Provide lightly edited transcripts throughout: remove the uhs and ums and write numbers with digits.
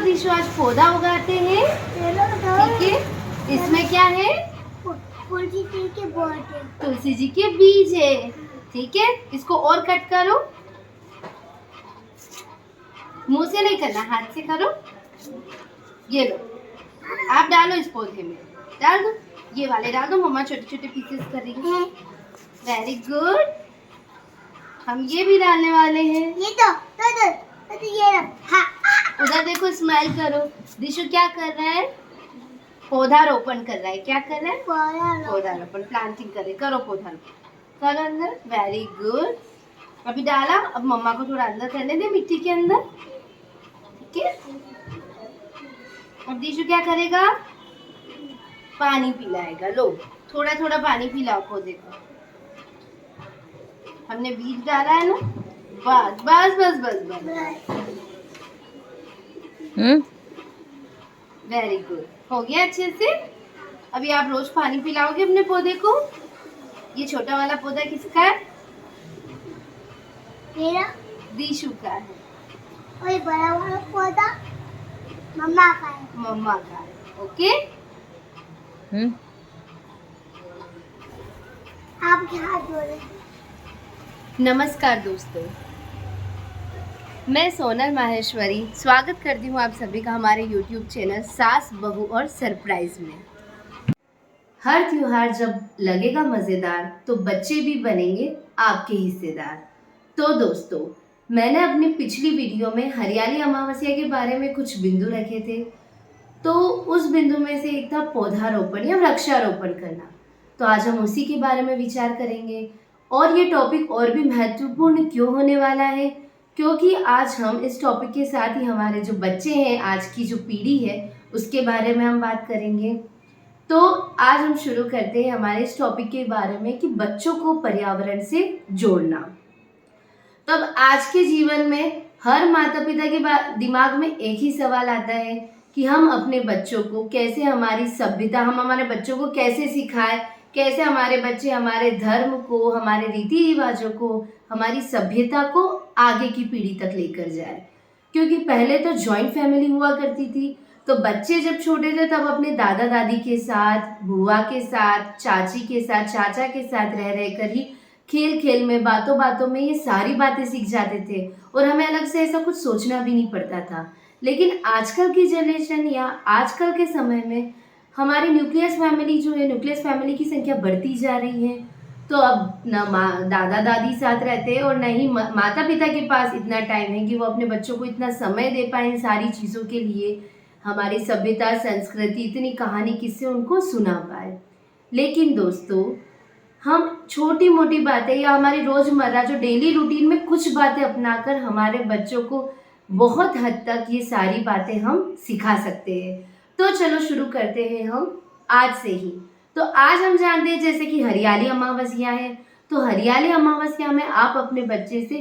दिशु आज पौधा उगाते हैं। ठीक है, इसमें क्या है? तुलसी जी के बीज है। ठीक है, इसको और कट करो। मुंह से नहीं करना, हाथ से करो। ये लो, आप डालो इस पौधे में, डाल दो। ये वाले डाल दो, मम्मा छोटे छोटे पीसेस करेंगे। Very good. हम ये भी डालने वाले हैं। ये तो ये हाँ। उधर देखो, स्माइल करो। दिशु क्या कर रहा है? पौधा रोपण कर रहा है। क्या कर रहा है? पौधा रोपण, प्लांटिंग करे। करो पौधा रोपण, करो अंदर। Very good. अभी डाला, अब मम्मा को थोड़ा अंदर करने दे, मिट्टी के अंदर। ठीक है, अब दिशु क्या करेगा? पानी पिलाएगा। लो, थोड़ा थोड़ा पानी पिलाओ पौधे को। हमने बीज डाला है ना, बस बस बस बस बस। वेरी गुड, हो गया अच्छे से। अभी आप रोज पानी पिलाओगे अपने पौधे को। ये छोटा वाला पौधा किसका है? मेरा, दिशु का है। और ये बड़ा वाला पौधा मम्मा का है। मम्मा का है। ओके। आप क्या बोले? नमस्कार दोस्तों, मैं सोनल माहेश्वरी स्वागत करती हूँ आप सभी का हमारे YouTube चैनल सास बहू और सरप्राइज में। हर त्योहार जब लगेगा मज़ेदार तो बच्चे भी बनेंगे आपके हिस्सेदार। तो दोस्तों, मैंने अपनी पिछली वीडियो में हरियाली अमावस्या के बारे में कुछ बिंदु रखे थे। तो उस बिंदु में से एक था पौधारोपण या वृक्षारोपण करना। तो आज हम उसी के बारे में विचार करेंगे। और ये टॉपिक और भी महत्वपूर्ण क्यों होने वाला है? क्योंकि आज हम इस टॉपिक के साथ ही हमारे जो बच्चे हैं, आज की जो पीढ़ी है, उसके बारे में हम बात करेंगे। तो आज हम शुरू करते हैं हमारे इस टॉपिक के बारे में कि बच्चों को पर्यावरण से जोड़ना। तब आज के जीवन में हर माता पिता के दिमाग में एक ही सवाल आता है कि हम अपने बच्चों को कैसे, हमारी सभ्यता, हम हमारे बच्चों को कैसे सिखाएं, कैसे हमारे बच्चे हमारे धर्म को, हमारे रीति रिवाजों को, हमारी सभ्यता को आगे की पीढ़ी तक लेकर जाए। क्योंकि पहले तो जॉइंट फैमिली हुआ करती थी, तो बच्चे जब छोटे थे तब अपने दादा दादी के साथ, बुआ के साथ, चाची के साथ, चाचा के साथ रह रहकर ही खेल खेल में, बातों बातों में ये सारी बातें सीख जाते थे और हमें अलग से ऐसा कुछ सोचना भी नहीं पड़ता था। लेकिन आजकल की जनरेशन या आजकल के समय में हमारी न्यूक्लियस फैमिली जो है, न्यूक्लियस फैमिली की संख्या बढ़ती जा रही है। तो अब न दादा दादी साथ रहते हैं और न ही माता पिता के पास इतना टाइम है कि वो अपने बच्चों को इतना समय दे पाए इन सारी चीज़ों के लिए, हमारी सभ्यता, संस्कृति, इतनी कहानी किससे उनको सुना पाए। लेकिन दोस्तों, हम छोटी मोटी बातें या हमारी रोज़मर्रा जो डेली रूटीन में कुछ बातें अपनाकर हमारे बच्चों को बहुत हद तक ये सारी बातें हम सिखा सकते हैं। तो चलो शुरू करते हैं हम आज से ही। तो आज हम जानते हैं जैसे कि हरियाली अमावस्या है, तो हरियाली अमावस्या में आप अपने बच्चे से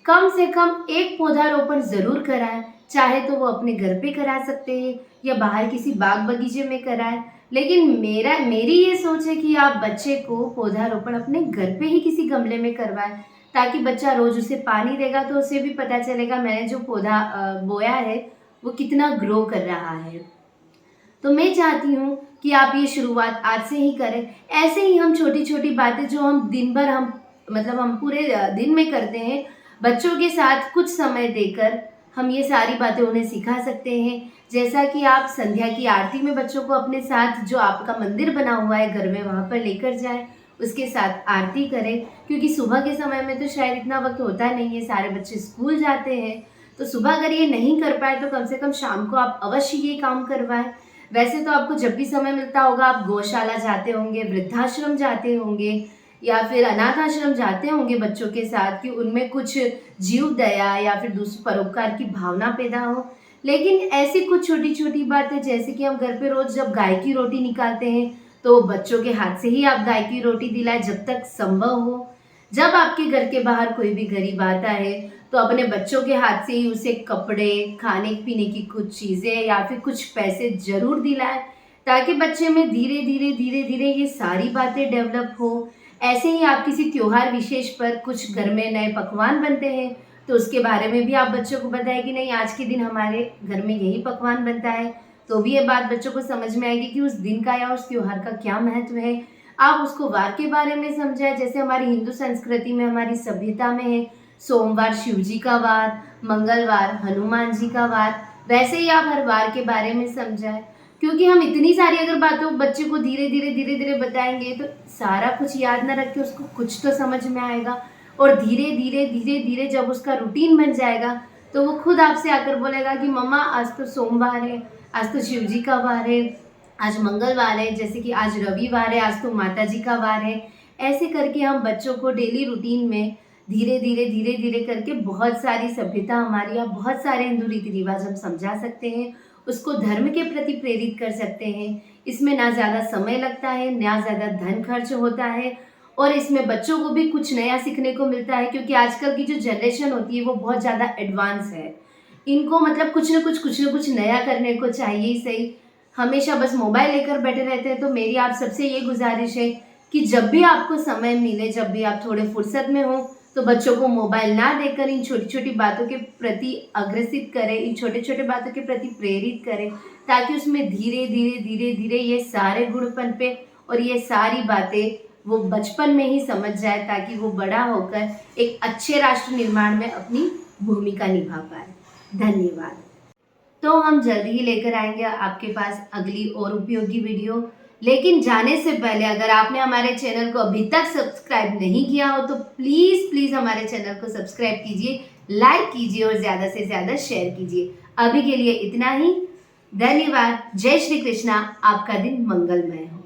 कम एक पौधारोपण ज़रूर कराएं। चाहे तो वो अपने घर पे करा सकते हैं या बाहर किसी बाग बगीचे में कराएं। लेकिन मेरी ये सोच है कि आप बच्चे को पौधारोपण अपने घर पे ही किसी गमले में करवाएं, ताकि बच्चा रोज़ उसे पानी देगा तो उसे भी पता चलेगा मैंने जो पौधा बोया है वो कितना ग्रो कर रहा है। तो मैं चाहती हूँ कि आप ये शुरुआत आज से ही करें। ऐसे ही हम छोटी छोटी बातें जो हम दिन भर हम पूरे दिन में करते हैं, बच्चों के साथ कुछ समय देकर हम ये सारी बातें उन्हें सिखा सकते हैं। जैसा कि आप संध्या की आरती में बच्चों को अपने साथ, जो आपका मंदिर बना हुआ है घर में, वहाँ पर लेकर जाएं, उसके साथ आरती करें। क्योंकि सुबह के समय में तो शायद इतना वक्त होता नहीं है, सारे बच्चे स्कूल जाते हैं। तो सुबह अगर ये नहीं कर पाए तो कम से कम शाम को आप अवश्य ये काम करवाएं। वैसे तो आपको जब भी समय मिलता होगा आप गौशाला जाते होंगे, वृद्धाश्रम जाते होंगे या फिर अनाथ आश्रम जाते होंगे बच्चों के साथ, कि उनमें कुछ जीव दया या फिर दूसरे परोपकार की भावना पैदा हो। लेकिन ऐसी कुछ छोटी छोटी बातें, जैसे कि हम घर पे रोज जब गाय की रोटी निकालते हैं तो बच्चों के हाथ से ही आप गाय की रोटी दिलाएं जब तक संभव हो। जब आपके घर के बाहर कोई भी गरीब आता है तो अपने बच्चों के हाथ से ही उसे कपड़े, खाने पीने की कुछ चीज़ें या फिर कुछ पैसे ज़रूर दिलाएं, ताकि बच्चे में धीरे धीरे ये सारी बातें डेवलप हो। ऐसे ही आप किसी त्योहार विशेष पर कुछ घर में नए पकवान बनते हैं तो उसके बारे में भी आप बच्चों को बताएं कि नहीं आज के दिन हमारे घर में यही पकवान बनता है, तो भी ये बात बच्चों को समझ में आएगी कि उस दिन का या उस त्योहार का क्या महत्व है। आप उसको वार के बारे में समझाएं, जैसे हमारी हिंदू संस्कृति में, हमारी सभ्यता में है सोमवार शिव जी का वार, मंगलवार हनुमान जी का वार, वैसे ही आप हर वार के बारे में समझाएं। क्योंकि हम इतनी सारी अगर बातों बच्चे को धीरे धीरे बताएंगे तो सारा कुछ याद ना रख के उसको कुछ तो समझ में आएगा, और धीरे धीरे जब उसका रूटीन बन जाएगा तो वो खुद आपसे आकर बोलेगा कि मम्मा आज तो सोमवार है, आज तो शिव जी का वार है, आज मंगलवार है, जैसे कि आज रविवार है, आज तो माता जी का वार है। ऐसे करके हम बच्चों को डेली रूटीन में धीरे धीरे करके बहुत सारी सभ्यता हमारी या बहुत सारे हिंदू रीति रिवाज हम समझा सकते हैं, उसको धर्म के प्रति प्रेरित कर सकते हैं। इसमें ना ज़्यादा समय लगता है, ना ज़्यादा धन खर्च होता है, और इसमें बच्चों को भी कुछ नया सीखने को मिलता है, क्योंकि आजकल की जो जनरेशन होती है वो बहुत ज़्यादा एडवांस है। इनको मतलब कुछ न कुछ नया करने को चाहिए ही सही। हमेशा बस मोबाइल लेकर बैठे रहते हैं। तो मेरी आप सबसे ये गुजारिश है कि जब भी आपको समय मिले, जब भी आप थोड़े फुर्सत में हो, तो बच्चों को मोबाइल ना देकर इन छोटी छोटी बातों के प्रति अग्रसित करें, इन छोटे छोटे बातों के प्रति प्रेरित करें, ताकि उसमें धीरे धीरे ये सारे गुण पनपे और ये सारी बातें वो बचपन में ही समझ जाए, ताकि वो बड़ा होकर एक अच्छे राष्ट्र निर्माण में अपनी भूमिका निभा पाए। धन्यवाद। तो हम जल्दी ही लेकर आएंगे आपके पास अगली और उपयोगी वीडियो। लेकिन जाने से पहले अगर आपने हमारे चैनल को अभी तक सब्सक्राइब नहीं किया हो तो प्लीज़ हमारे चैनल को सब्सक्राइब कीजिए, लाइक कीजिए और ज़्यादा से ज़्यादा शेयर कीजिए। अभी के लिए इतना ही। धन्यवाद। जय श्री कृष्णा। आपका दिन मंगलमय हो।